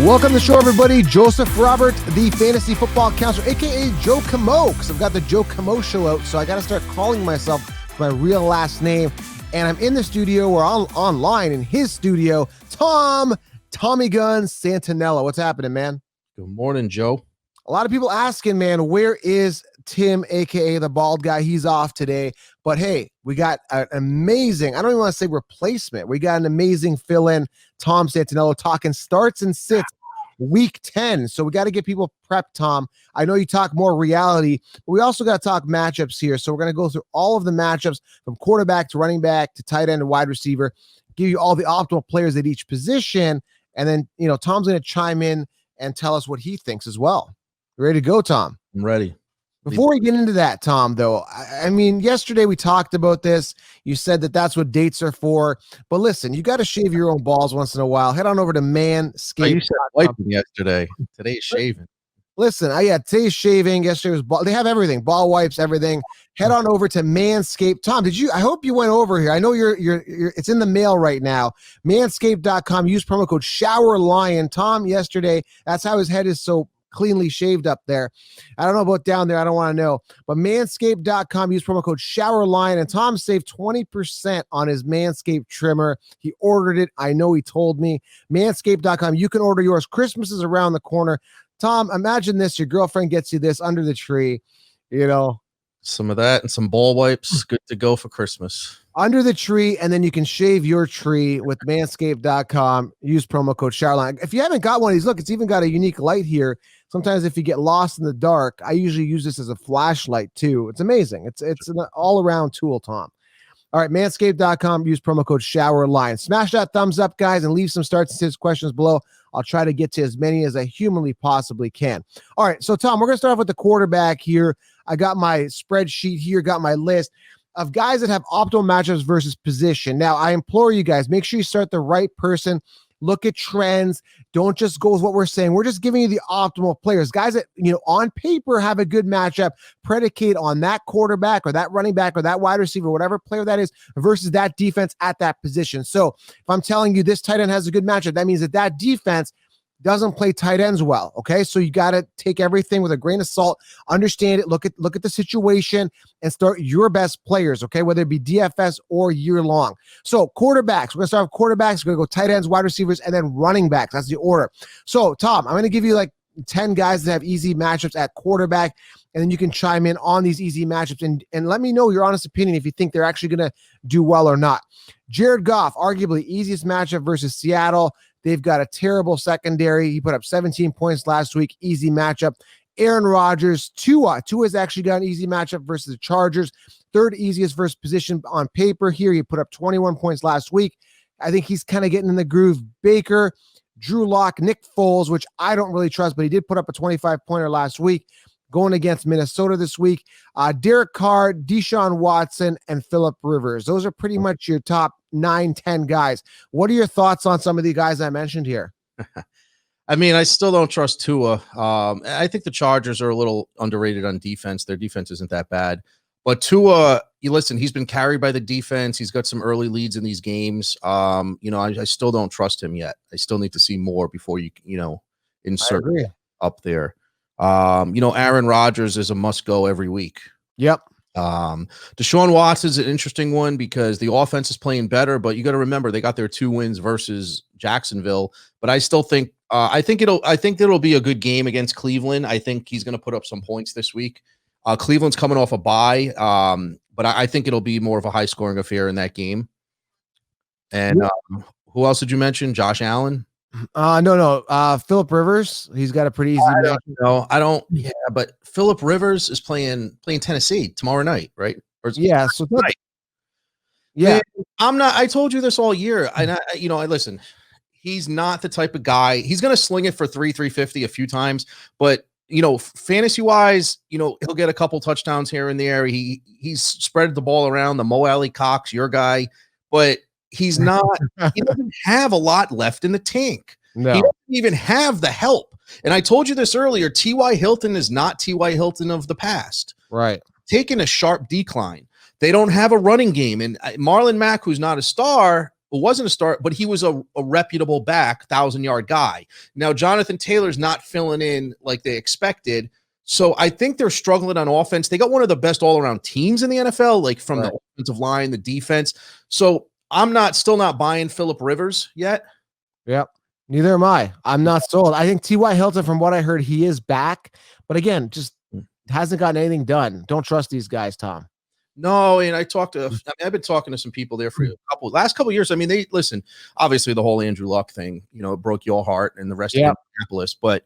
Welcome to the show, everybody. Joseph Robert, the fantasy football counselor, aka Joe KAMO, because I've got the Joe KAMO show out, so I got to start calling myself my real last name. And I'm in the studio, or online in his studio, Tommy Gun Santinello. What's happening, man? Good morning, Joe. A lot of people asking, man, where is Tim, aka the bald guy? He's off today. But hey, we got an amazing, I don't even want to say replacement. We got an amazing fill-in, Tom Santinello, talking starts and sits week 10. So we got to get people prepped, Tom. I know you talk more reality, but we also got to talk matchups here. So we're going to go through all of the matchups from quarterback to running back to tight end and wide receiver, give you all the optimal players at each position. And then, Tom's going to chime in and tell us what he thinks as well. You ready to go, Tom? I'm ready. Before we get into that, Tom, though, I mean, yesterday we talked about this. You said that that's what dates are for. But listen, you got to shave your own balls once in a while. Head on over to Manscaped. You said wiping yesterday. Today's shaving. Listen, today's shaving. Yesterday was ball. They have everything, ball wipes, everything. Head on over to Manscaped. Tom, I hope you went over here. I know you're it's in the mail right now. Manscaped.com. Use promo code ShowerLion. Tom, yesterday, that's how his head is so cleanly shaved up there. I don't know about down there. I don't want to know. But manscaped.com, use promo code ShowerLion, and Tom saved 20% on his Manscaped trimmer. He ordered it. I know he told me. Manscaped.com. You can order yours. Christmas is around the corner. Tom, imagine this. Your girlfriend gets you this under the tree, Some of that and some ball wipes. Good to go for Christmas. Under the tree, and then you can shave your tree with manscaped.com. Use promo code ShowerLion. If you haven't got one of these, look, it's even got a unique light here. Sometimes if you get lost in the dark, I usually use this as a flashlight too. It's amazing. It's an all-around tool, Tom. All right, manscaped.com. Use promo code ShowerLion. Smash that thumbs up, guys, and leave some starts and sits questions below. I'll try to get to as many as I humanly possibly can. All right, so Tom, we're going to start off with the quarterback here. I got my spreadsheet here, got my list of guys that have optimal matchups versus position. Now, I implore you guys, make sure you start the right person. Look at trends. Don't just go with what we're saying. We're just giving you the optimal players. Guys that, on paper have a good matchup, predicate on that quarterback or that running back or that wide receiver, whatever player that is, versus that defense at that position. So if I'm telling you this tight end has a good matchup, that means that defense doesn't play tight ends well. Okay. So you got to take everything with a grain of salt, understand it, look at the situation, and start your best players. Okay. Whether it be DFS or year long. So quarterbacks, we're going to start with quarterbacks. We're going to go tight ends, wide receivers, and then running backs. That's the order. So Tom, I'm going to give you like 10 guys that have easy matchups at quarterback, and then you can chime in on these easy matchups and let me know your honest opinion if you think they're actually going to do well or not. Jared Goff, arguably easiest matchup versus Seattle. They've got a terrible secondary. He put up 17 points last week. Easy matchup. Aaron Rodgers, Tua's actually got an easy matchup versus the Chargers. Third easiest versus position on paper here. He put up 21 points last week. I think he's kind of getting in the groove. Baker, Drew Lock, Nick Foles, which I don't really trust, but he did put up a 25-pointer last week, going against Minnesota this week. Derek Carr, Deshaun Watson, and Phillip Rivers. Those are pretty much your top 9-10 guys. What are your thoughts on some of the guys I mentioned here? I mean, I still don't trust Tua. I think the Chargers are a little underrated on defense. Their defense isn't that bad. But Tua, he's been carried by the defense. He's got some early leads in these games. I still don't trust him yet. I still need to see more before you insert up there. Aaron Rodgers is a must-go every week. Yep. Deshaun Watts is an interesting one because the offense is playing better, but you got to remember they got their 2 wins versus Jacksonville. But I still think I think it'll be a good game against Cleveland. I think he's going to put up some points this week. Cleveland's coming off a bye, but I think it'll be more of a high-scoring affair in that game. And who else did you mention? Josh Allen? No. Phillip Rivers. He's got a pretty easy match. No, I don't. Yeah, but Phillip Rivers is playing Tennessee tomorrow night, right? Yeah. So right. Yeah, man, I told you this all year, and I listen. He's not the type of guy. He's going to sling it for 350 a few times, but fantasy wise, he'll get a couple touchdowns here and there. He's spread the ball around. The Mo Alley Cox, your guy, but he's not. He doesn't have a lot left in the tank. No. He doesn't even have the help. And I told you this earlier. T.Y. Hilton is not T.Y. Hilton of the past. Right. Taking a sharp decline. They don't have a running game. And Marlon Mack, who's not a star, who wasn't a start, but he was a reputable back, 1,000-yard guy. Now, Jonathan Taylor's not filling in like they expected. So I think they're struggling on offense. They got one of the best all-around teams in the NFL, like from the offensive line, the defense. So I'm still not buying Phillip Rivers yet. Yep. Neither am I. I'm not sold. I think T.Y. Hilton, from what I heard, he is back. But again, just hasn't gotten anything done. Don't trust these guys, Tom. No, and I've been talking to some people there for last couple of years. I mean, they listen, obviously the whole Andrew Luck thing, it broke your heart and the rest of Indianapolis, but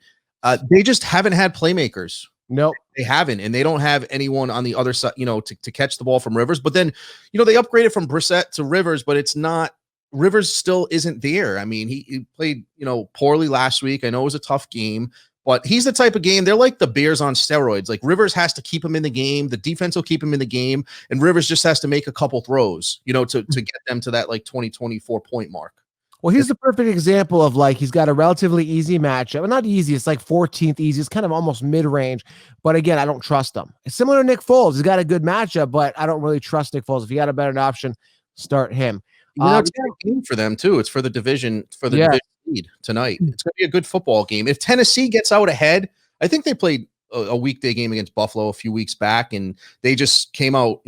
they just haven't had playmakers. Nope. They haven't, and they don't have anyone on the other side, to catch the ball from Rivers. But then, they upgraded from Brissett to Rivers, but it's not. Rivers still isn't there. I mean, he played, poorly last week. I know it was a tough game, but he's the type of game. They're like the Bears on steroids. Like Rivers has to keep him in the game. The defense will keep him in the game, and Rivers just has to make a couple throws, to get them to that like 24 point mark. Well, he's the perfect example of he's got a relatively easy matchup. Well, not easy. It's like 14th easy. It's kind of almost mid-range. But again, I don't trust him. It's similar to Nick Foles. He's got a good matchup, but I don't really trust Nick Foles. If you got a better option, start him. It's a good game for them too. It's for the division, division lead tonight. It's going to be a good football game. If Tennessee gets out ahead, I think they played a weekday game against Buffalo a few weeks back, and they just came out,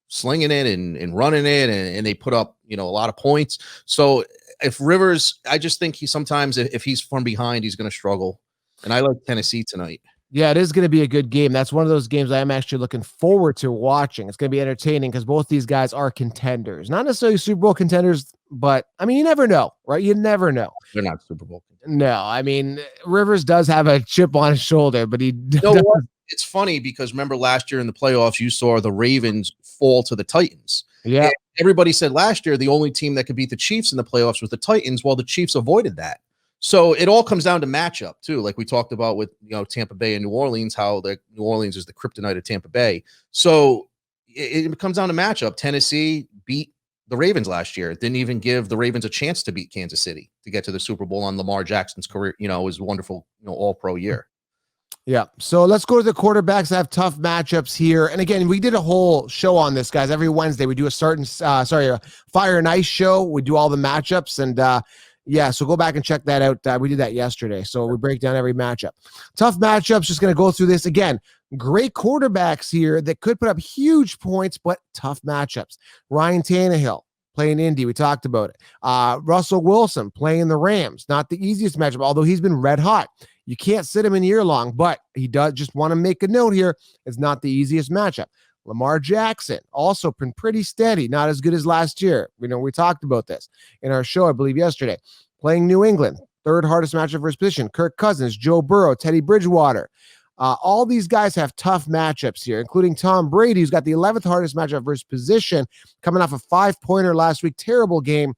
slinging it and running it, and they put up, a lot of points. So if Rivers, I just think sometimes if he's from behind, he's going to struggle. And I like Tennessee tonight. Yeah, it is going to be a good game. That's one of those games I am actually looking forward to watching. It's going to be entertaining because both these guys are contenders. Not necessarily Super Bowl contenders, but, I mean, you never know, right? You never know. They're not Super Bowl contenders. No, I mean, Rivers does have a chip on his shoulder, but he It's funny because remember last year in the playoffs, you saw the Ravens fall to the Titans. Yeah. And everybody said last year the only team that could beat the Chiefs in the playoffs was the Titans. Well, the Chiefs avoided that. So it all comes down to matchup too. Like we talked about with, Tampa Bay and New Orleans, how the New Orleans is the kryptonite of Tampa Bay. So it comes down to matchup. Tennessee beat the Ravens last year. It didn't even give the Ravens a chance to beat Kansas City to get to the Super Bowl on Lamar Jackson's career, his wonderful, all-pro year. Yeah. So let's go to the quarterbacks that have tough matchups here. And again, we did a whole show on this, guys. Every Wednesday we do a Fire and Ice show. We do all the matchups, and so go back and check that out. We did that yesterday. So we break down every matchup. Tough matchups. Just going to go through this again. Great quarterbacks here that could put up huge points, but tough matchups. Ryan Tannehill playing Indy. We talked about it. Russell Wilson playing the Rams. Not the easiest matchup, although he's been red hot. You can't sit him in year long, but he does just want to make a note here. It's not the easiest matchup. Lamar Jackson also been pretty steady, not as good as last year. We talked about this in our show, I believe, yesterday. Playing New England, third hardest matchup for his position. Kirk Cousins, Joe Burrow, Teddy Bridgewater. All these guys have tough matchups here, including Tom Brady, who's got the 11th hardest matchup for his position, coming off a 5-pointer last week. Terrible game.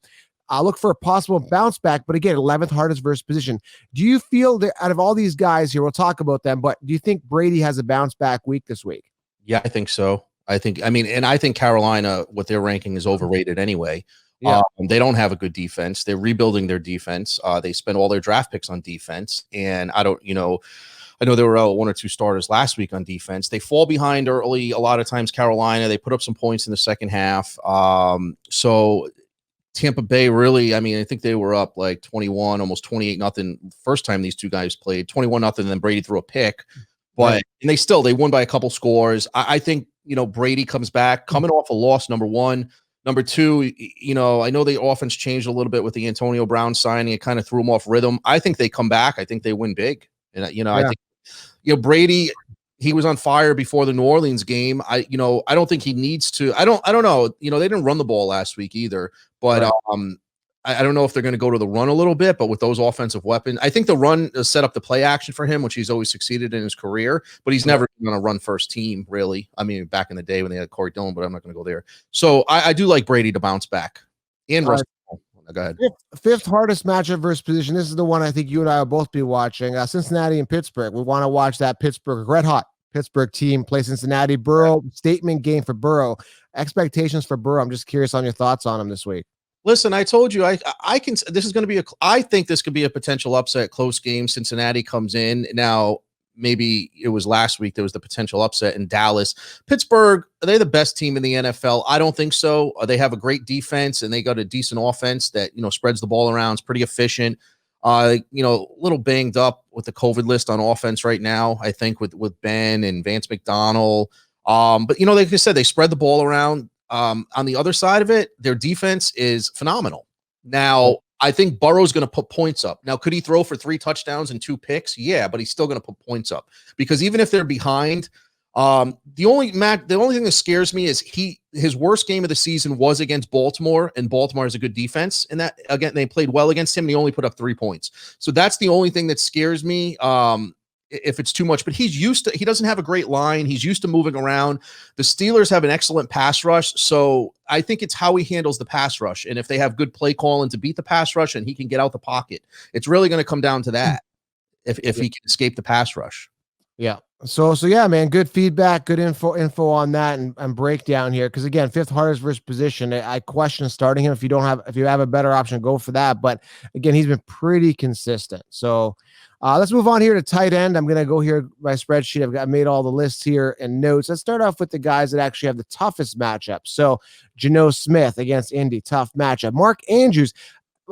Look for a possible bounce back, but again, 11th hardest versus position. Do you feel that out of all these guys here, we'll talk about them, but do you think Brady has a bounce back week this week? Yeah, I think so. I think Carolina, what their ranking is overrated anyway. Yeah. They don't have a good defense. They're rebuilding their defense. They spend all their draft picks on defense. And I know there were one or two starters last week on defense. They fall behind early. A lot of times Carolina, they put up some points in the second half. So Tampa Bay really, I think they were up like 21, almost 28-0 first time these two guys played, 21-0, and then Brady threw a pick. But and they won by a couple scores. I think, Brady comes back coming off a loss, number one. Number two, I know the offense changed a little bit with the Antonio Brown signing. It kind of threw them off rhythm. I think they come back. I think they win big. And, I think, Brady, he was on fire before the New Orleans game. I don't think he needs to. I don't know. They didn't run the ball last week either. But I don't know if they're going to go to the run a little bit, but with those offensive weapons, I think the run set up the play action for him, which he's always succeeded in his career, but he's never been on a run first team, really. Back in the day when they had Corey Dillon, but I'm not going to go there. So I do like Brady to bounce back. And Russell. Go ahead. Fifth hardest matchup versus position. This is the one I think you and I will both be watching. Cincinnati and Pittsburgh. We want to watch that Pittsburgh red hot Pittsburgh team play Cincinnati. Burrow, statement game for Burrow. Expectations for Burrow. I'm just curious on your thoughts on him this week. Listen, I told you I think this could be a potential upset, close game. Cincinnati comes in now. maybe it was last week there was the potential upset in Dallas. Pittsburgh, are they the best team in the NFL? I don't think so. They have a great defense and they got a decent offense that, spreads the ball around. It's pretty efficient. A little banged up with the COVID list on offense right now, I think with Ben and Vance McDonald. But like I said, they spread the ball around. On the other side of it, their defense is phenomenal. Now, I think Burrow's going to put points up. Now, could he throw for 3 touchdowns and 2 picks? Yeah, but he's still going to put points up because even if they're behind, the only thing that scares me is his worst game of the season was against Baltimore, and Baltimore has a good defense. And that again, they played well against him, and he only put up 3 points. So that's the only thing that scares me. If it's too much, but he doesn't have a great line. He's used to moving around. The Steelers have an excellent pass rush. So I think it's how he handles the pass rush. And if they have good play calling to beat the pass rush and he can get out the pocket, it's really going to come down to that. If he can escape the pass rush. Yeah. So yeah, man, good feedback, good info on that and breakdown here. Cause again, 5th hardest risk position. I question starting him. If you have a better option, go for that. But again, he's been pretty consistent. So let's move on here to tight end. I'm going to go here my spreadsheet. I've made all the lists here and notes. Let's start off with the guys that actually have the toughest matchup. So Geno Smith against Indy, tough matchup. Mark Andrews.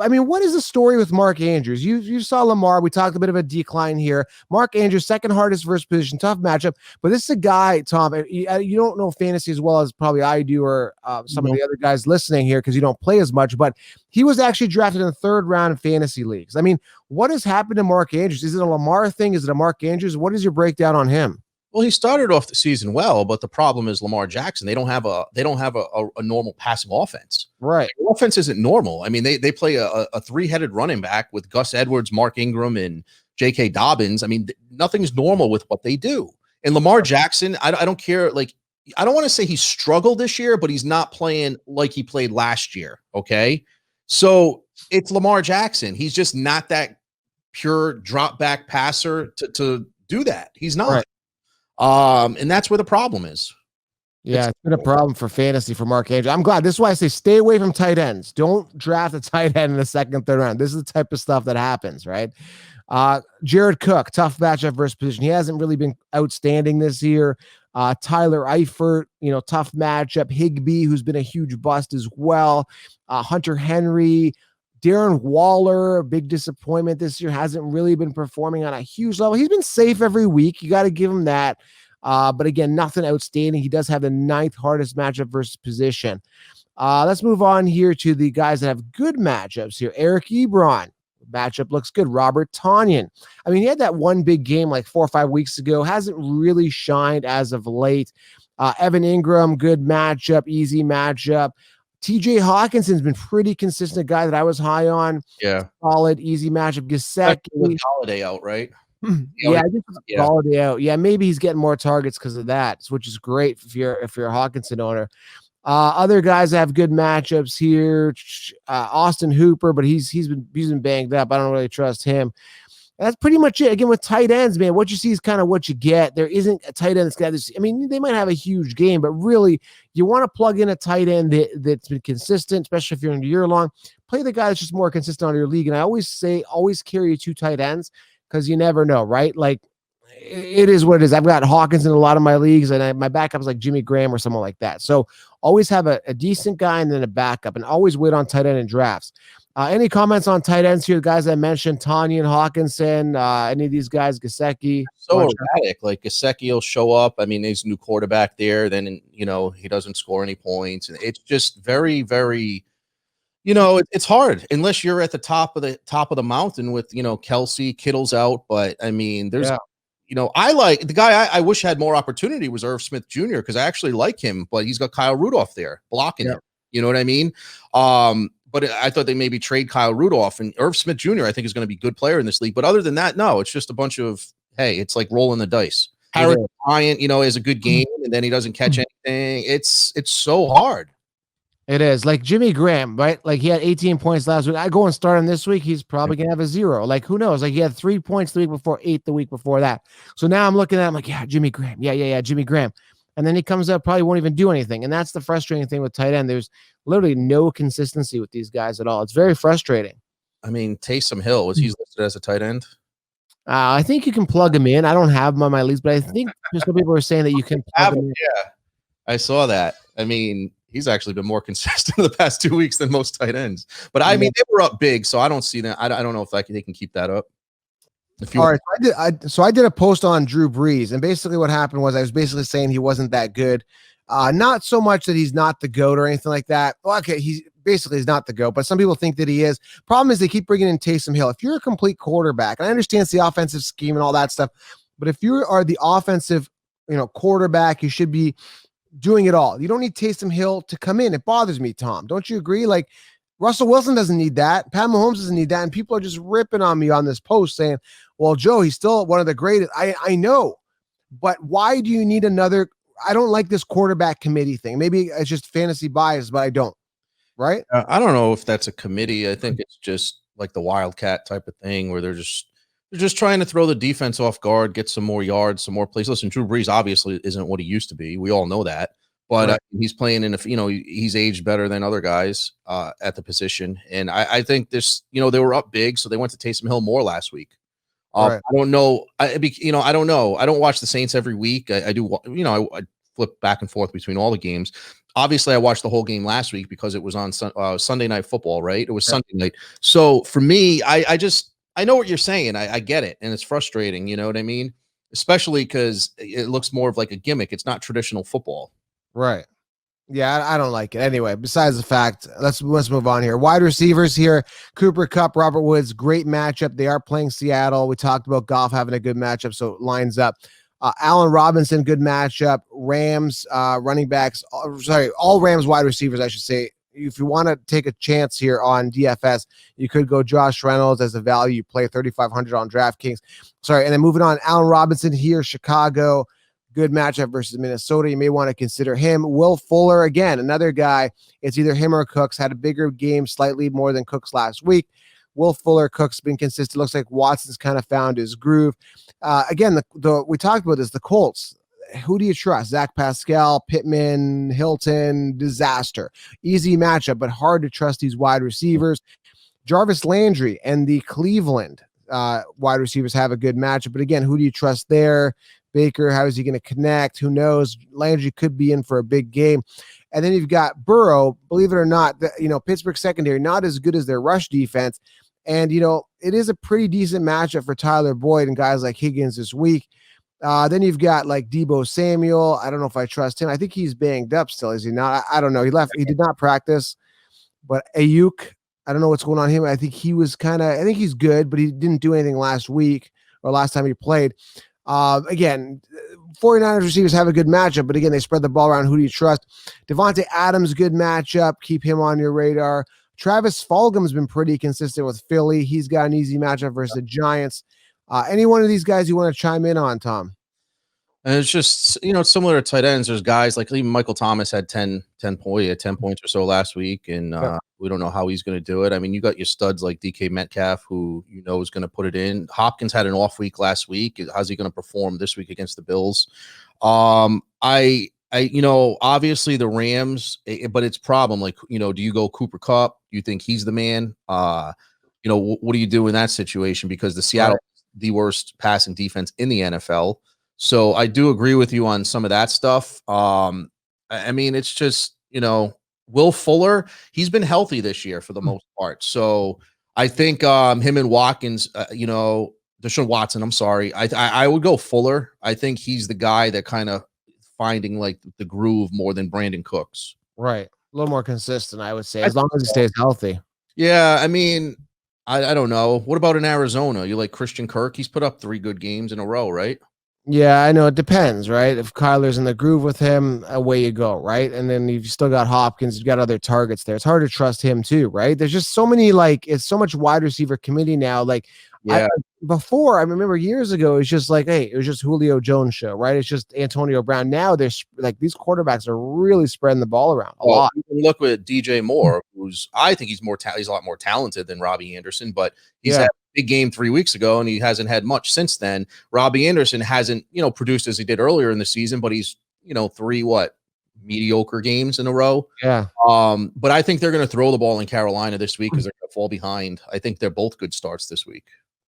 I mean, what is the story with Mark Andrews? You saw Lamar. We talked a bit of a decline here. Mark Andrews, 2nd hardest versus position, tough matchup. But this is a guy, Tom, you don't know fantasy as well as probably I do or some of the other guys listening here because you don't play as much. But he was actually drafted in the 3rd round in fantasy leagues. I mean, what has happened to Mark Andrews? Is it a Lamar thing? Is it a Mark Andrews? What is your breakdown on him? Well, he started off the season well, but the problem is Lamar Jackson. They don't have a normal passing offense. Right. The offense isn't normal. I mean, they play a 3-headed running back with Gus Edwards, Mark Ingram, and J.K. Dobbins. I mean, nothing's normal with what they do. And Lamar Jackson, I don't care. Like, I don't want to say he struggled this year, but he's not playing like he played last year. Okay. So it's Lamar Jackson. He's just not that pure drop back passer to do that. He's not. Right. And that's where the problem is. Yeah, it's been a problem for fantasy for Mark Andrews. I'm glad. This is why I say stay away from tight ends. Don't draft a tight end in the 2nd, 3rd round. This is the type of stuff that happens, right? Jared Cook, tough matchup versus position. He hasn't really been outstanding this year. Tyler Eifert, tough matchup. Higbee, who's been a huge bust as well. Hunter Henry, Darren Waller, big disappointment this year, hasn't really been performing on a huge level. He's been safe every week. You got to give him that. But again, nothing outstanding. He does have the 9th hardest matchup versus position. Let's move on here to the guys that have good matchups here. Eric Ebron, matchup looks good. Robert Tonyan. I mean, he had that one big game like 4 or 5 weeks ago. Hasn't really shined as of late. Evan Ingram, good matchup, easy matchup. TJ Hawkinson's been pretty consistent, guy that I was high on. Yeah. Solid, easy matchup. Gesicki. With Holiday out, right? Yeah, I think Holiday out. Yeah, maybe he's getting more targets because of that, which is great if you're a Hawkinson owner. Other guys have good matchups here. Austin Hooper, but he's been banged up. I don't really trust him. That's pretty much it. Again, with tight ends, man, what you see is kind of what you get. There isn't a tight end that's got this. I mean, they might have a huge game, but really, you want to plug in a tight end that's been consistent, especially if you're in a year long. Play the guy that's just more consistent on your league. And I always say, always carry 2 tight ends because you never know, right? Like, it is what it is. I've got Hawkins in a lot of my leagues, and my backup is like Jimmy Graham or someone like that. So always have a decent guy and then a backup, and always wait on tight end in drafts. Any comments on tight ends here? The guys I mentioned, Tonyan, Hawkinson, any of these guys, Gesicki? So erratic. Like Gesicki will show up. I mean, there's a new quarterback there. Then, he doesn't score any points. And it's just very, very, it's hard unless you're at the top of the mountain with, Kelsey, Kittle's out. But I mean, there's, I like the guy I wish had more opportunity was Irv Smith Jr. because I actually like him, but he's got Kyle Rudolph there blocking him. You know what I mean? But I thought they maybe trade Kyle Rudolph, and Irv Smith Jr. I think is going to be a good player in this league. But other than that, no, it's just a bunch of, hey, it's like rolling the dice. Harris Bryant, has a good game, and then he doesn't catch anything. It's so hard. It is like Jimmy Graham, right? Like he had 18 points last week. I go and start him this week. He's probably going to have a 0. Like who knows? Like he had 3 points the week before, 8 the week before that. So now I'm looking at him like, yeah, Jimmy Graham. Yeah, Jimmy Graham. And then he comes up, probably won't even do anything. And that's the frustrating thing with tight end. There's literally no consistency with these guys at all. It's very frustrating. I mean, Taysom Hill, was he listed as a tight end? I think you can plug him in. I don't have him on my list, but I think some people are saying that you can plug him in. Yeah, I saw that. I mean, he's actually been more consistent in the past 2 weeks than most tight ends. But I mean, they were up big, so I don't see that. I don't know if they can keep that up. All right, I did a post on Drew Brees, and basically what happened was I was basically saying he wasn't that good. Not so much that he's not the GOAT or anything like that. Well, okay, he's not the GOAT, but some people think that he is. Problem is they keep bringing in Taysom Hill. If you're a complete quarterback, and I understand it's the offensive scheme and all that stuff, but if you are the offensive, quarterback, you should be doing it all. You don't need Taysom Hill to come in. It bothers me, Tom. Don't you agree? Like, Russell Wilson doesn't need that. Pat Mahomes doesn't need that. And people are just ripping on me on this post saying, well, Joe, he's still one of the greatest. I know, but why do you need another? I don't like this quarterback committee thing. Maybe it's just fantasy bias, but I don't. Right? I don't know if that's a committee. I think it's just like the Wildcat type of thing where they're just trying to throw the defense off guard, get some more yards, some more plays. Listen, Drew Brees obviously isn't what he used to be. We all know that. But right. He's playing he's aged better than other guys at the position. And I think this, they were up big, so they went to Taysom Hill more last week. Right. I don't know. I don't know. I don't watch the Saints every week. I do, I flip back and forth between all the games. Obviously, I watched the whole game last week because it was on Sunday Night Football, right? It was Sunday night. So for me, I know what you're saying. I get it. And it's frustrating. You know what I mean? Especially because it looks more of like a gimmick. It's not traditional football. Right. Yeah, I don't like it. Anyway, besides the fact, let's move on here. Wide receivers here, Cooper Kupp, Robert Woods, great matchup. They are playing Seattle. We talked about Goff having a good matchup, so it lines up. Allen Robinson, good matchup. Rams, running backs, all Rams wide receivers, I should say. If you want to take a chance here on DFS, you could go Josh Reynolds as a value play, 3,500 on DraftKings. And then moving on, Allen Robinson here, Chicago. Good matchup versus Minnesota. You may want to consider him. Will Fuller, again, another guy. It's either him or Cooks. Had a bigger game, slightly more than Cooks last week. Will Fuller, Cooks been consistent. Looks like Watson's kind of found his groove. Again, we talked about this, the Colts. Who do you trust? Zach Pascal, Pittman, Hilton, disaster. Easy matchup, but hard to trust these wide receivers. Jarvis Landry and the Cleveland wide receivers have a good matchup. But again, who do you trust there? Baker, how is he going to connect? Who knows? Landry could be in for a big game. And then you've got Burrow, believe it or not, Pittsburgh secondary, not as good as their rush defense. And, it is a pretty decent matchup for Tyler Boyd and guys like Higgins this week. Then you've got like Deebo Samuel. I don't know if I trust him. I think he's banged up still. Is he not? I don't know. He did not practice. But Ayuk, I don't know what's going on with him. I think he's good, but he didn't do anything last week or last time he played. Again, 49ers receivers have a good matchup, but again, they spread the ball around. Who do you trust? Devontae Adams, good matchup. Keep him on your radar. Travis Fulgham's been pretty consistent with Philly. He's got an easy matchup versus the Giants. Any one of these guys you want to chime in on, Tom? And it's just, it's similar to tight ends. There's guys like even Michael Thomas had 10 points or so last week, and we don't know how he's going to do it. I mean, you got your studs like DK Metcalf, who is going to put it in. Hopkins had an off week last week. How's he going to perform this week against the Bills? I obviously the Rams, but it's problem like, do you go Cooper Kupp? Do you think he's the man? What do you do in that situation? Because the Seattle, the worst passing defense in the NFL. So I do agree with you on some of that stuff. I mean, it's just, Will Fuller, he's been healthy this year for the most part. So I think him and Watkins, Deshaun Watson, I'm sorry. I would go Fuller. I think he's the guy that kind of finding like the groove more than Brandon Cooks. Right. A little more consistent, I would say, as long as he stays healthy. Yeah. I mean, I don't know. What about in Arizona? You like Christian Kirk? He's put up 3 good games in a row, right? Yeah, I know. It depends, right? If Kyler's in the groove with him, away you go, right? And then you've still got Hopkins. You've got other targets there. It's hard to trust him too, right? There's just so many, it's so much wide receiver committee now. Before, I remember years ago, it's just like, hey, it was just Julio Jones show, right? It's just Antonio Brown. Now there's these quarterbacks are really spreading the ball around a lot. You can look with DJ Moore, I think he's a lot more talented than Robbie Anderson, but he's had a big game 3 weeks ago and he hasn't had much since then. Robbie Anderson hasn't, produced as he did earlier in the season, but he's, 3 mediocre games in a row. Yeah. But I think they're going to throw the ball in Carolina this week because they're going to fall behind. I think they're both good starts this week.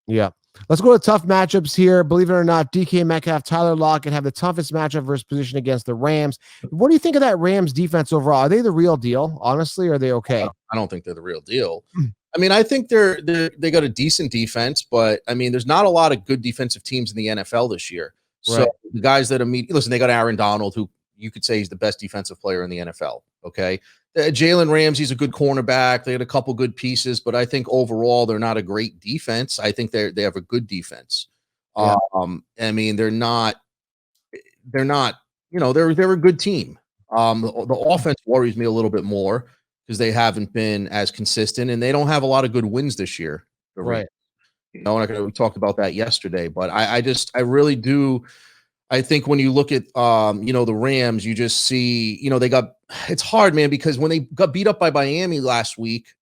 Yeah. Let's go to tough matchups here. Believe it or not, DK Metcalf, Tyler Lockett have the toughest matchup versus position against the Rams. What do you think of that Rams defense overall? Are they the real deal, honestly, or are they okay? I don't think they're the real deal. I mean, I think they got a decent defense, but I mean, there's not a lot of good defensive teams in the NFL this year. So Right. the guys that listen, they got Aaron Donald, who you could say he's the best defensive player in the NFL. Okay. Jalen Ramsey's a good cornerback. They had a couple good pieces, but I think overall they're not a great defense. I think they have a good defense. Yeah. I mean, they're not, they're a good team. The offense worries me a little bit more because they haven't been as consistent and they don't have a lot of good wins this year. Right. You know, we talked about that yesterday, but I really do. I think when you look at, the Rams, you just see, it's hard, man, because when they got beat up by Miami last week,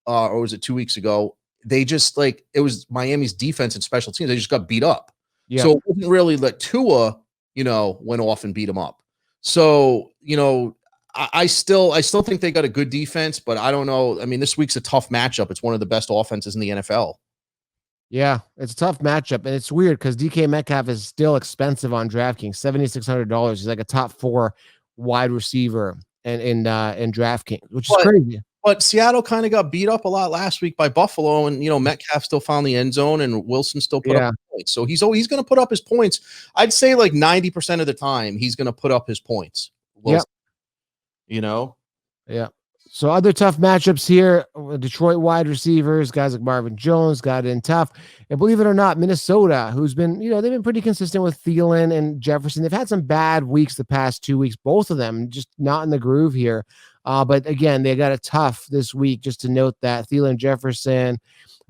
or was it 2 weeks ago, they just it was Miami's defense and special teams. They just got beat up. Yeah. So it wasn't really that Tua, went off and beat them up. So, I still think they got a good defense, but I don't know. I mean, this week's a tough matchup. It's one of the best offenses in the NFL. Yeah, it's a tough matchup, and it's weird because DK Metcalf is still expensive on DraftKings, $7,600. He's like a top 4 wide receiver in DraftKings, which is crazy. But Seattle kind of got beat up a lot last week by Buffalo, and Metcalf still found the end zone, and Wilson still put up points. So he's going to put up his points. I'd say like 90% of the time he's going to put up his points. Wilson, Yeah. So other tough matchups here, Detroit wide receivers, guys like Marvin Jones got in tough. And believe it or not, Minnesota, who's been, they've been pretty consistent with Thielen and Jefferson. They've had some bad weeks the past 2 weeks, both of them just not in the groove here. But again, they got it tough this week, just to note that Thielen, Jefferson,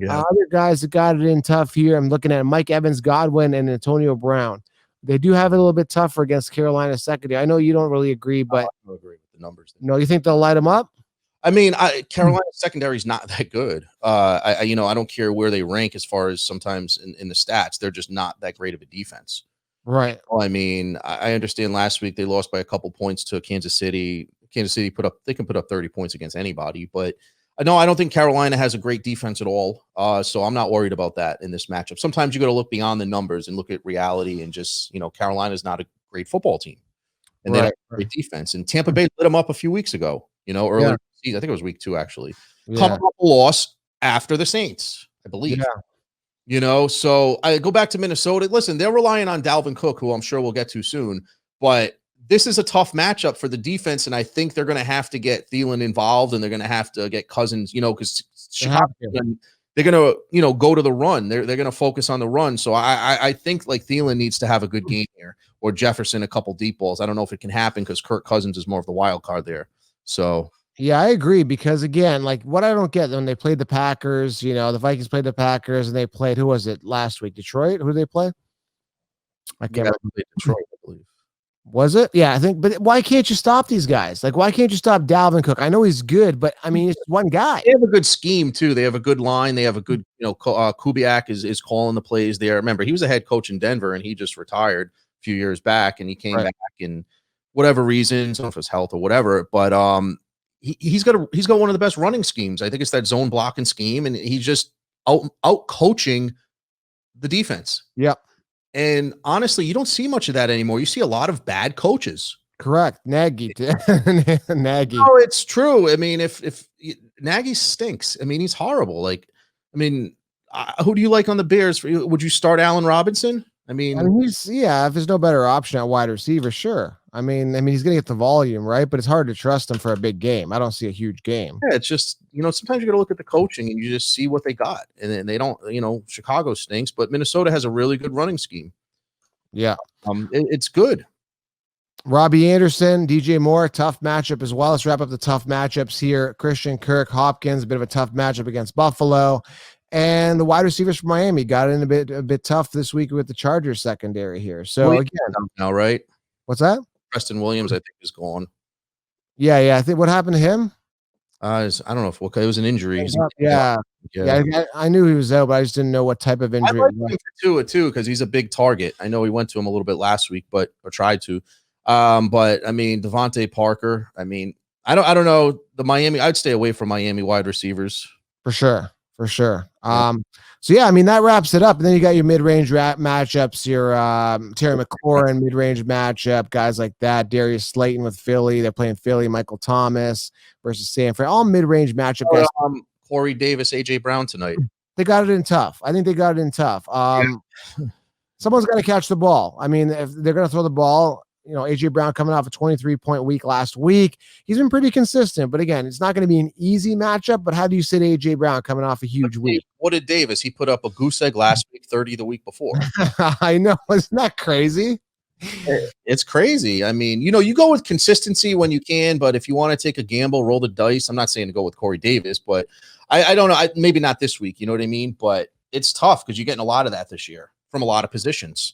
other guys that got it in tough here. I'm looking at Mike Evans, Godwin, and Antonio Brown. They do have it a little bit tougher against Carolina secondary. I know you don't really agree, but I don't agree with the numbers. No, you think they'll light them up? I mean, Carolina secondary is not that good. I don't care where they rank as far as sometimes in the stats. They're just not that great of a defense. Right. Well, I mean, I understand last week they lost by a couple points to Kansas City. Kansas City they can put up 30 points against anybody, but no, I don't think Carolina has a great defense at all. So I'm not worried about that in this matchup. Sometimes you got to look beyond the numbers and look at reality and just, Carolina's not a great football team. And they have a great defense. And Tampa Bay lit them up a few weeks ago, earlier. I think it was week 2, actually. Coming off a loss after the Saints, I believe. So I go back to Minnesota. Listen, they're relying on Dalvin Cook, who I'm sure we'll get to soon. But this is a tough matchup for the defense, and I think they're going to have to get Thielen involved, and they're going to have to get Cousins, because Chicago, they're going to, go to the run. They're going to focus on the run. So I think like Thielen needs to have a good game here, or Jefferson a couple deep balls. I don't know if it can happen because Kirk Cousins is more of the wild card there. So. Yeah, I agree, because again, like what I don't get when they played the Packers, the Vikings played the Packers and they played, who was it last week? Detroit? Who did they play? I can't remember. Detroit, I believe. Was it? Yeah, I think. But why can't you stop these guys? Like, why can't you stop Dalvin Cook? I know he's good, but I mean, it's one guy. They have a good scheme too. They have a good line. They have a good, Kubiak is calling the plays there. Remember, he was a head coach in Denver and he just retired a few years back, and he came back in whatever reasons, I don't know if it's health or whatever, but he's got one of the best running schemes. I think it's that zone blocking scheme, and he's just out coaching the defense. Yep. And honestly, you don't see much of that anymore. You see a lot of bad coaches. Correct. Nagy. Nagy. No, it's true. I mean, if Nagy stinks, I mean, he's horrible. Like, I mean, who do you like on the Bears? Would you start Allen Robinson? I mean, if there's no better option at wide receiver, sure. I mean, he's going to get the volume, right? But it's hard to trust him for a big game. I don't see a huge game. Yeah, it's just, sometimes you got to look at the coaching and you just see what they got. And then they don't, Chicago stinks, but Minnesota has a really good running scheme. Yeah. It's good. Robbie Anderson, DJ Moore, tough matchup as well. Let's wrap up the tough matchups here. Christian Kirk, Hopkins, a bit of a tough matchup against Buffalo. And the wide receivers from Miami got in a bit tough this week with the Chargers secondary here. So again, now, right? What's that? Preston Williams, I think, is gone. Yeah. I think what happened to him? I don't know if it was an injury. Yeah. I knew he was out, but I just didn't know what type of injury. I like him for Tua too, because he's a big target. I know he went to him a little bit last week, or tried to. But I mean, Devontae Parker. I mean, I don't know the Miami. I'd stay away from Miami wide receivers for sure. for sure. So yeah, I mean that wraps it up. And then you got your mid-range matchups, your Terry McLaurin mid-range matchup, guys like that. Darius Slayton with Philly, they're playing Philly. Michael Thomas versus Sanford, all mid-range matchup guys. Corey Davis, AJ Brown tonight. They got it in tough. I think they got it in tough. Someone's got to catch the ball. I mean, if they're going to throw the ball, AJ Brown coming off a 23-point week last week. He's been pretty consistent, but again, it's not going to be an easy matchup. But how do you sit AJ Brown coming off a huge week? What did Davis? He put up a goose egg last week, 30 the week before. I know. Isn't that crazy? It's crazy. I mean, you go with consistency when you can, but if you want to take a gamble, roll the dice. I'm not saying to go with Corey Davis, but I don't know. Maybe not this week. You know what I mean? But it's tough because you're getting a lot of that this year from a lot of positions.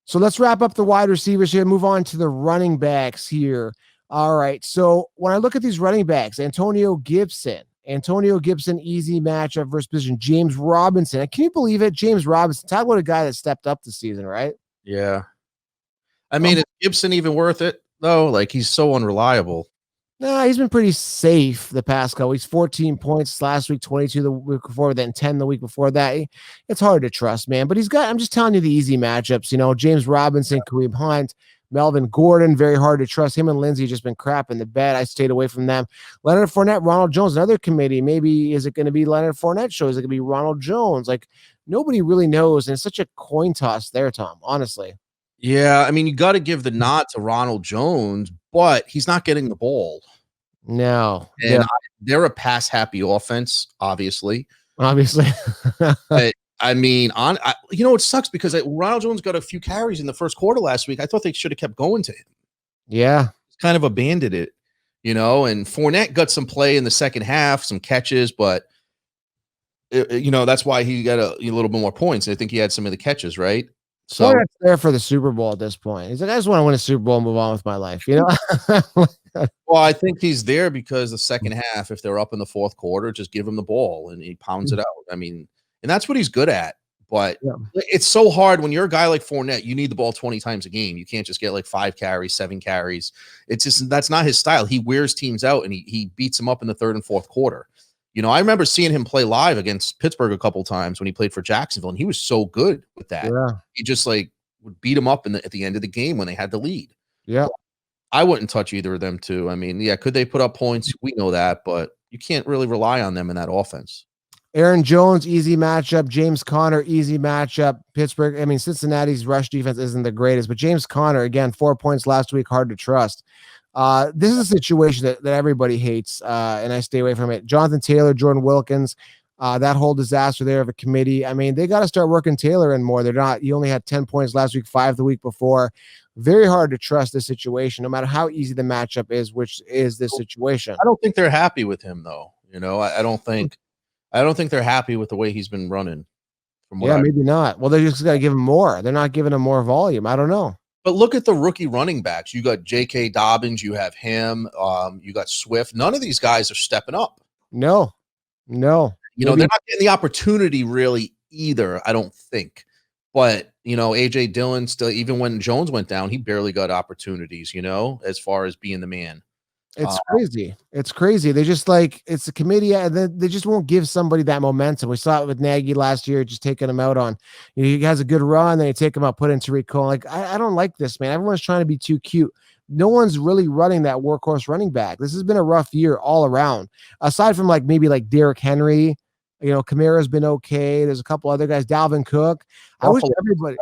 So let's wrap up the wide receivers here. Move on to the running backs here. All right. So when I look at these running backs, Antonio Gibson, easy matchup versus position. James Robinson. Can you believe it? James Robinson. Talk about a guy that stepped up this season, right? Yeah. I mean, is Gibson even worth it though? Like he's so unreliable. Nah, he's been pretty safe the past couple weeks. 14 points last week, 22 the week before, then 10 the week before that. It's hard to trust, man. But I'm just telling you the easy matchups. James Robinson, Kareem Hunt, Melvin Gordon, very hard to trust. Him and Lindsey just been crap in the bed. I stayed away from them. Leonard Fournette, Ronald Jones, another committee. Maybe is it going to be Leonard Fournette show? Is it going to be Ronald Jones? Like nobody really knows. And it's such a coin toss there, Tom, honestly. Yeah, I mean, you got to give the nod to Ronald Jones, but he's not getting the ball. No. And they're a pass-happy offense, obviously. But, I mean, it sucks because Ronald Jones got a few carries in the first quarter last week. I thought they should have kept going to him. Yeah. Kind of abandoned it, and Fournette got some play in the second half, some catches, but, that's why he got a little bit more points. I think he had some of the catches, right? So Fournette's there for the Super Bowl at this point. He's like, I just want to win a Super Bowl and move on with my life, Well, I think he's there because the second half, if they're up in the fourth quarter, just give him the ball and he pounds it out. I mean, and that's what he's good at. But it's so hard when you're a guy like Fournette, you need the ball 20 times a game. You can't just get like 5 carries, 7 carries. It's just that's not his style. He wears teams out and he beats them up in the third and fourth quarter. I remember seeing him play live against Pittsburgh a couple times when he played for Jacksonville, and he was so good with that. Yeah. He just would beat him up at the end of the game when they had the lead. Yeah. I wouldn't touch either of them too. I mean, could they put up points? We know that, but you can't really rely on them in that offense. Aaron Jones, easy matchup. James Conner, easy matchup. Pittsburgh, I mean, Cincinnati's rush defense isn't the greatest, but James Conner, again, 4 points last week, hard to trust. This is a situation that everybody hates, and I stay away from it. Jonathan Taylor, Jordan Wilkins, that whole disaster there of a committee. I mean, they got to start working Taylor in more. They're not. He only had 10 points last week, 5 the week before. Very hard to trust this situation, no matter how easy the matchup is, which is this situation. I don't think they're happy with him, though. I don't think they're happy with the way he's been running. Maybe not. Well, they just got to give him more. They're not giving him more volume. I don't know. But look at the rookie running backs. You got J.K. Dobbins. You have him. You got Swift. None of these guys are stepping up. No. They're not getting the opportunity really either, I don't think. But, A.J. Dillon still, even when Jones went down, he barely got opportunities, as far as being the man. It's crazy. It's crazy. They just it's a committee, and they just won't give somebody that momentum. We saw it with Nagy last year, just taking him out on, he has a good run, then you take him out, put in Tariq Cohen. I don't like this, man. Everyone's trying to be too cute. No one's really running that workhorse running back. This has been a rough year all around. Aside from maybe Derrick Henry, Kamara's been okay. There's a couple other guys, Dalvin Cook. I wish everybody.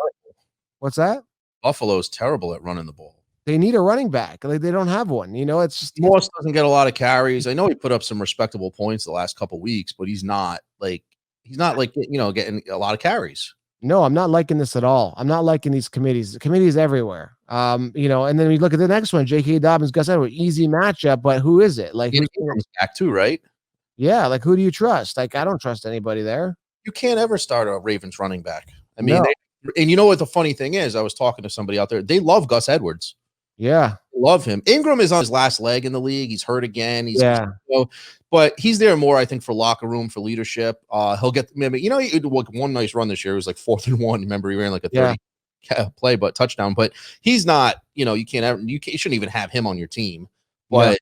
What's that? Buffalo's terrible at running the ball. They need a running back. They don't have one. It's just Morse doesn't get a lot of carries. I know he put up some respectable points the last couple weeks, but he's not getting a lot of carries. No, I'm not liking this at all. I'm not liking these committees. The committees everywhere. And then we look at the next one, J.K. Dobbins, Gus Edwards, easy matchup, but who is it? Ingram's back too, right? Yeah, who do you trust? I don't trust anybody there. You can't ever start a Ravens running back. I mean, and you know what the funny thing is? I was talking to somebody out there. They love Gus Edwards. Yeah. Love him. Ingram is on his last leg in the league. He's hurt again. But he's there more, I think, for locker room, for leadership. He'll get, he did one nice run this year. It was 4th and 1. Remember, he ran a 30 play, but touchdown. But he's not, you shouldn't even have him on your team. But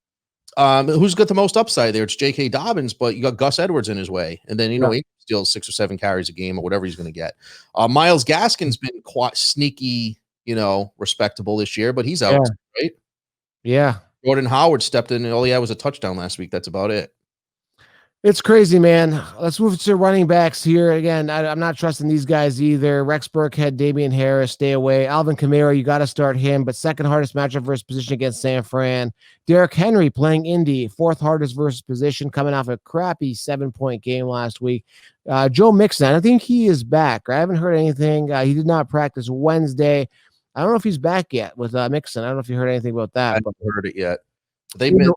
Who's got the most upside there? It's J.K. Dobbins, but you got Gus Edwards in his way, and then he steals 6 or 7 carries a game or whatever he's going to get. Myles Gaskin's been quite sneaky, respectable this year, but he's out, right? Yeah. Jordan Howard stepped in, and all he had was a touchdown last week. That's about it. It's crazy, man. Let's move to running backs here. Again, I'm not trusting these guys either. Rex Burkhead, Damian Harris, stay away. Alvin Kamara, you got to start him, but second hardest matchup versus position against San Fran. Derrick Henry playing Indy, fourth hardest versus position, coming off a crappy 7-point game last week. Joe Mixon, I think he is back. I haven't heard anything. He did not practice Wednesday. I don't know if he's back yet with Mixon. I don't know if you heard anything about that. I haven't heard it yet. They've been,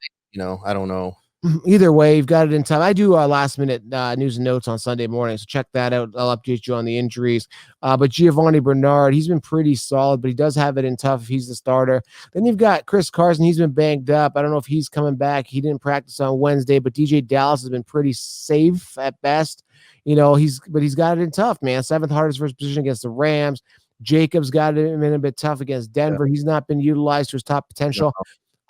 I don't know. Either way, you've got it in time. I do last minute news and notes on Sunday morning, so check that out. I'll update you on the injuries. But Giovanni Bernard, he's been pretty solid, but he does have it in tough if he's the starter. Then you've got Chris Carson. He's been banged up. I don't know if he's coming back. He didn't practice on Wednesday, but DJ Dallas has been pretty safe at best. He's got it in tough, man. Seventh hardest versus position against the Rams. Jacobs got it in a bit tough against Denver. He's not been utilized to his top potential. No.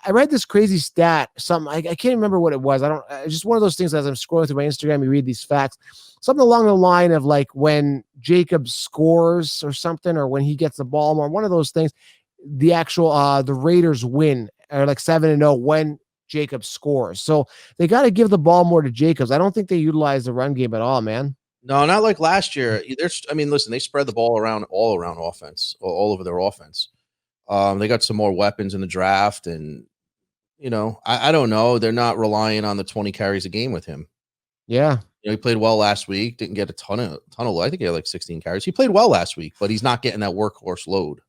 I read this crazy stat. I can't remember what it was. It's just one of those things as I'm scrolling through my Instagram, you read these facts, something along the line of like when Jacob scores or something, or when he gets the ball more, one of those things, the actual, the Raiders win or like 7-0 when Jacob scores. So they got to give the ball more to Jacobs. I don't think they utilize the run game at all, man. No, not like last year. Listen, they spread the ball around all around offense, all over their offense. They got some more weapons in the draft, and I don't know. They're not relying on the 20 carries a game with him. Yeah. He played well last week. Didn't get a ton of. I think he had like 16 carries. He played well last week, but he's not getting that workhorse load.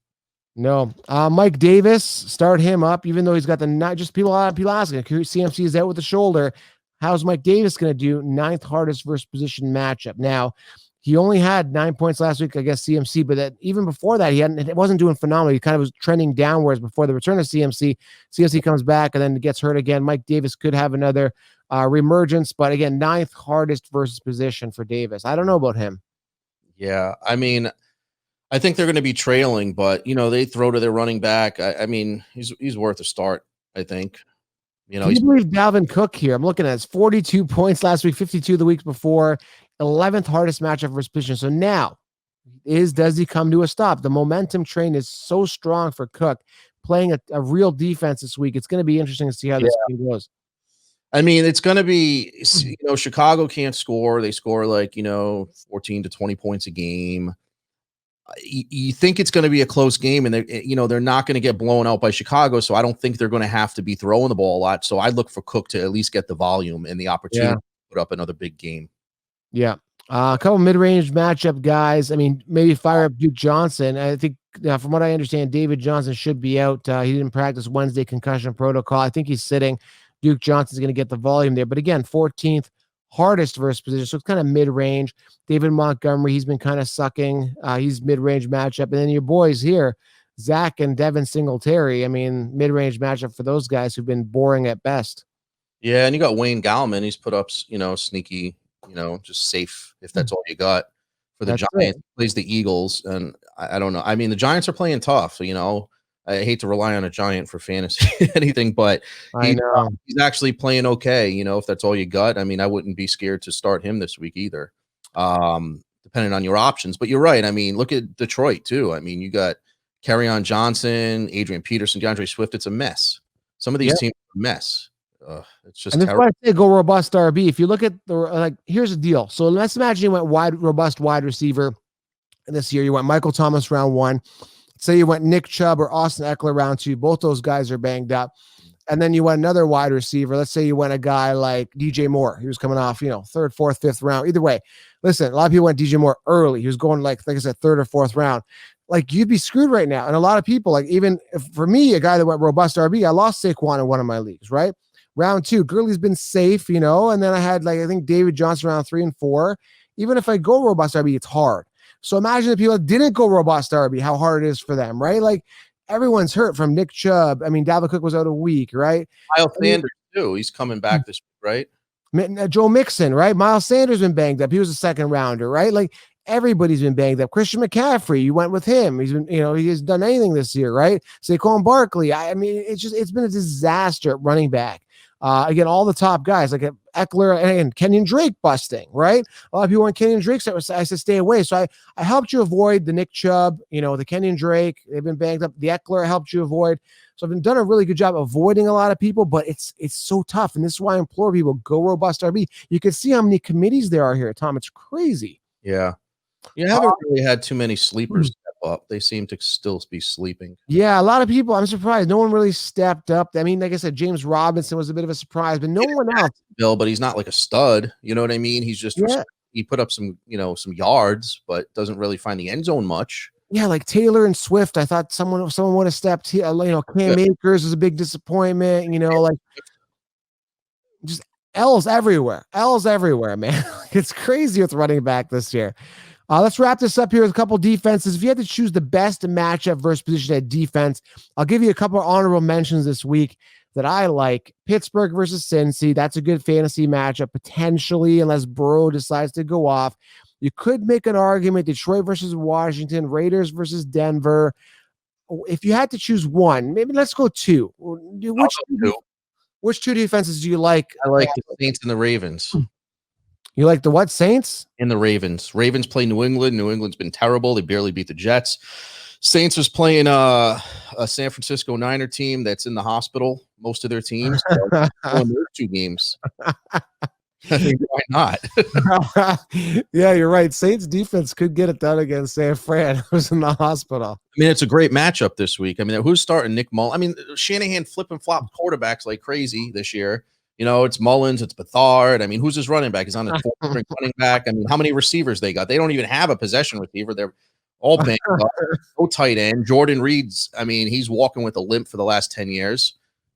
No. Mike Davis, start him up, even though he's got people asking. CMC is out with the shoulder. How's Mike Davis going to do? 9th hardest versus position matchup. Now, he only had 9 points last week, I guess, CMC, but even before that, it wasn't doing phenomenal. He kind of was trending downwards before the return of CMC. CMC comes back and then gets hurt again. Mike Davis could have another reemergence, but again, 9th hardest versus position for Davis. I don't know about him. Yeah, I think they're going to be trailing, but, they throw to their running back. He's worth a start, I think. Can you believe Dalvin Cook here? I'm looking at his 42 points last week, 52 the weeks before, 11th hardest matchup versus position. So now, does he come to a stop? The momentum train is so strong for Cook, playing a real defense this week. It's going to be interesting to see how this game goes. It's going to be, Chicago can't score. They score like, 14 to 20 points a game. You think it's going to be a close game, and they're not going to get blown out by Chicago. So I don't think they're going to have to be throwing the ball a lot. So I look for Cook to at least get the volume and the opportunity to put up another big game. Yeah. A couple mid-range matchup guys. Maybe fire up Duke Johnson. I think from what I understand, David Johnson should be out. He didn't practice Wednesday, concussion protocol. I think he's sitting. Duke Johnson's going to get the volume there. But again, 14th hardest versus position. So it's kind of mid-range. David Montgomery, he's been kind of sucking. He's mid-range matchup. And then your boys here, Zach and Devin Singletary. Mid-range matchup for those guys who've been boring at best. Yeah, and you got Wayne Gallman. He's put up, sneaky, just safe if that's all you got for the Giants. Plays the Eagles, and I don't know. The Giants are playing tough. I hate to rely on a Giant for fantasy anything, but he's actually playing okay. If that's all you got, I wouldn't be scared to start him this week either, depending on your options. But you're right. Look at Detroit too. You got Kerryon Johnson, Adrian Peterson, DeAndre Swift. It's a mess. Some of these teams are a mess. It's just terrible. Why I say go robust RB. If you look at here's the deal. So let's imagine you went robust wide receiver this year. You went Michael Thomas round 1. Say you went Nick Chubb or Austin Eckler round 2. Both those guys are banged up. And then you went another wide receiver. Let's say you went a guy like DJ Moore. He was coming off, 3rd, 4th, 5th round. Either way, listen, a lot of people went DJ Moore early. He was going like I said, 3rd or 4th round. You'd be screwed right now. And a lot of people, even for me, a guy that went robust RB, I lost Saquon in one of my leagues, right? Round 2, Gurley's been safe, and then I had I think David Johnson round 3 and 4. Even if I go robust RB, it's hard. So imagine the people that didn't go robust RB, how hard it is for them, right? Everyone's hurt from Nick Chubb. Dalvin Cook was out a week, right? Miles Sanders too. He's coming back this week, right? Joe Mixon, right? Miles Sanders been banged up. He was a 2nd rounder, right? Everybody's been banged up. Christian McCaffrey, you went with him. He's been, he hasn't done anything this year, right? Saquon Barkley. It's been a disaster at running back. Again, all the top guys like Eckler and Kenyon Drake busting, right? A lot of people want Kenyon Drake, so I said stay away. So I helped you avoid the Nick Chubb, the Kenyon Drake. They've been banged up. The Eckler I helped you avoid. So I've been done a really good job avoiding a lot of people, but it's so tough. And this is why I implore people, go robust RB. You can see how many committees there are here, Tom. It's crazy. Yeah. You haven't really had too many sleepers step up. They seem to still be sleeping. Yeah, a lot of people. I'm surprised. No one really stepped up. I mean, like I said, James Robinson was a bit of a surprise, but no one else. Bill, but he's not like a stud. You know what I mean? He's just he put up some yards, but doesn't really find the end zone much. Yeah, like Taylor and Swift. I thought someone would have stepped here. Cam Akers was a big disappointment. Like just L's everywhere. L's everywhere, man. It's crazy with running back this year. Let's wrap this up here with a couple defenses. If you had to choose the best matchup versus position at defense, I'll give you a couple of honorable mentions this week that I like. Pittsburgh versus Cincy. That's a good fantasy matchup, potentially, unless Burrow decides to go off. You could make an argument, Detroit versus Washington, Raiders versus Denver. If you had to choose one, maybe let's go two. Which two defenses do you like? I like the Saints and the Ravens. You like the what, Saints? And the Ravens. Ravens play New England. New England's been terrible. They barely beat the Jets. Saints was playing a San Francisco Niner team that's in the hospital, most of their teams. So their 2 games. I think why not? Yeah, you're right. Saints defense could get it done against San Fran, who's in the hospital. I mean, it's a great matchup this week. I mean, who's starting? Nick Mullen. I mean, Shanahan flip and flop quarterbacks like crazy this year. It's Mullins, it's Bethard. I mean, who's his running back? He's on his running back. I mean, how many receivers they got? They don't even have a possession receiver. They're all banged up. No tight end. Jordan Reed's, I mean, he's walking with a limp for the last 10 years.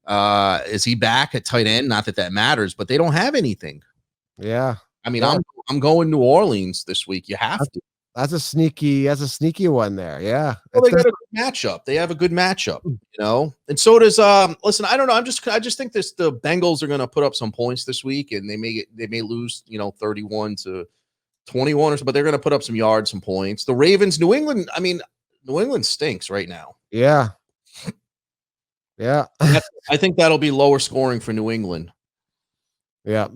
Is he back at tight end? Not that matters, but they don't have anything. Yeah. I mean, I'm going New Orleans this week. You have to. That's a sneaky one there. Yeah. Well, they got a good matchup. They have a good matchup, and so does listen, I don't know. I just think the Bengals are gonna put up some points this week, and they may lose, 31-21 or so, but they're gonna put up some yards, some points. The Ravens, New England, I mean, New England stinks right now. Yeah. Yeah. I think that'll be lower scoring for New England. Yeah.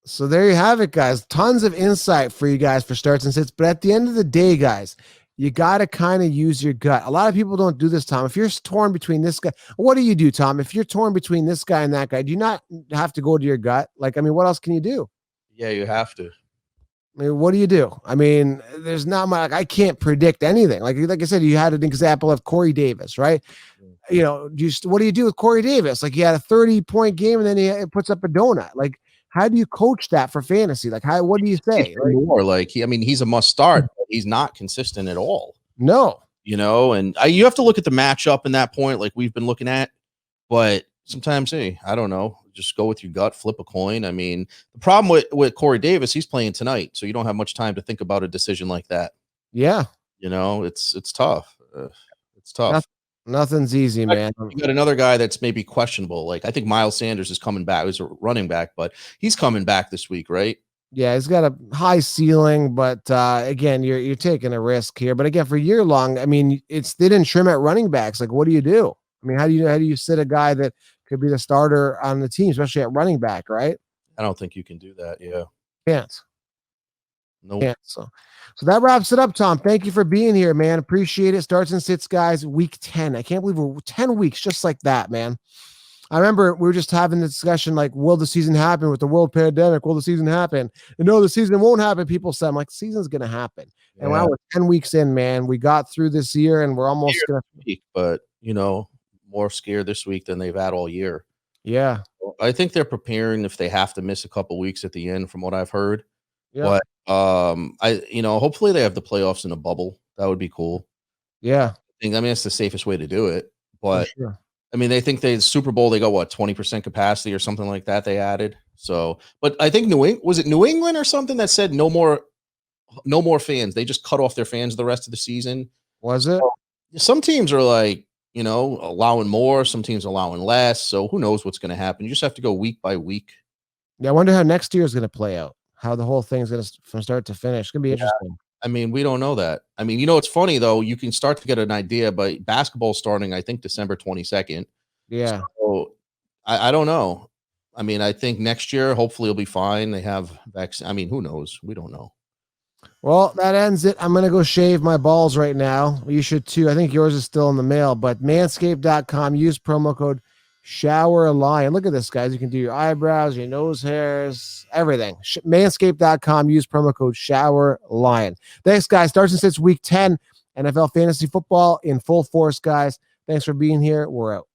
So there you have it, guys. Tons of insight for you guys for starts and sits. But at the end of the day, guys, you got to kind of use your gut. A lot of people don't do this, Tom. If you're torn between this guy, what do you do, Tom? If you're torn between this guy and that guy, do you not have to go to your gut? Like, I mean, what else can you do? Yeah, you have to. I mean, what do you do? I mean, there's not much. I can't predict anything. Like I said, you had an example of Corey Davis, right? What do you do with Corey Davis? Like, he had a 30-point game and then he puts up a donut. Like, how do you coach that for fantasy? Like, what do you say? He's a must start, but he's not consistent at all. No. And you have to look at the matchup in that point, like we've been looking at. But sometimes, hey, I don't know, just go with your gut, flip a coin. I mean, the problem with Corey Davis, he's playing tonight, so you don't have much time to think about a decision like that. Yeah. It's tough. It's tough. Nothing's easy, man. You got another guy that's maybe questionable. Like, I think Miles Sanders is coming back. He's a running back, but he's coming back this week, right? Yeah, he's got a high ceiling, but again, you're taking a risk here. But again, for year long, I mean, they didn't trim at running backs. Like, what do you do? I mean, how do you sit a guy that could be the starter on the team, especially at running back, right? I don't think you can do that. Yeah. Can't. Nope. Yeah. So that wraps it up, Tom. Thank you for being here, man. Appreciate it. Starts and sits, guys. Week 10. I can't believe we're 10 weeks just like that, man. I remember we were just having the discussion, like, will the season happen with the world pandemic? Will the season happen? And no, the season won't happen. People said, I'm like, season's going to happen. Yeah. And now we're 10 weeks in, man. We got through this year and we're almost going to. But, more scared this week than they've had all year. Yeah. I think they're preparing if they have to miss a couple weeks at the end, from what I've heard. Yeah. But, hopefully they have the playoffs in a bubble. That would be cool. Yeah. I mean, it's the safest way to do it. But, sure. I mean, they think the Super Bowl, they got 20% capacity or something like that they added. So, but I think was it New England or something that said no more fans? They just cut off their fans the rest of the season. Was it? Some teams are like, allowing more, some teams allowing less. So who knows what's going to happen? You just have to go week by week. Yeah, I wonder how next year is going to play out, how the whole thing's going to from start to finish. It's going to be interesting. I mean, we don't know that. I mean, it's funny, though. You can start to get an idea, but basketball starting, I think, December 22nd. Yeah. So I don't know. I mean, I think next year, hopefully it'll be fine. They have vaccine. I mean, who knows? We don't know. Well, that ends it. I'm going to go shave my balls right now. You should too. I think yours is still in the mail, but manscaped.com, use promo code SHOWERLION. Look at this, guys. You can do your eyebrows, your nose hairs, everything. Manscaped.com, use promo code SHOWERLION. Thanks, guys. Starts and sits week 10, NFL fantasy football in full force, guys. Thanks for being here. We're out.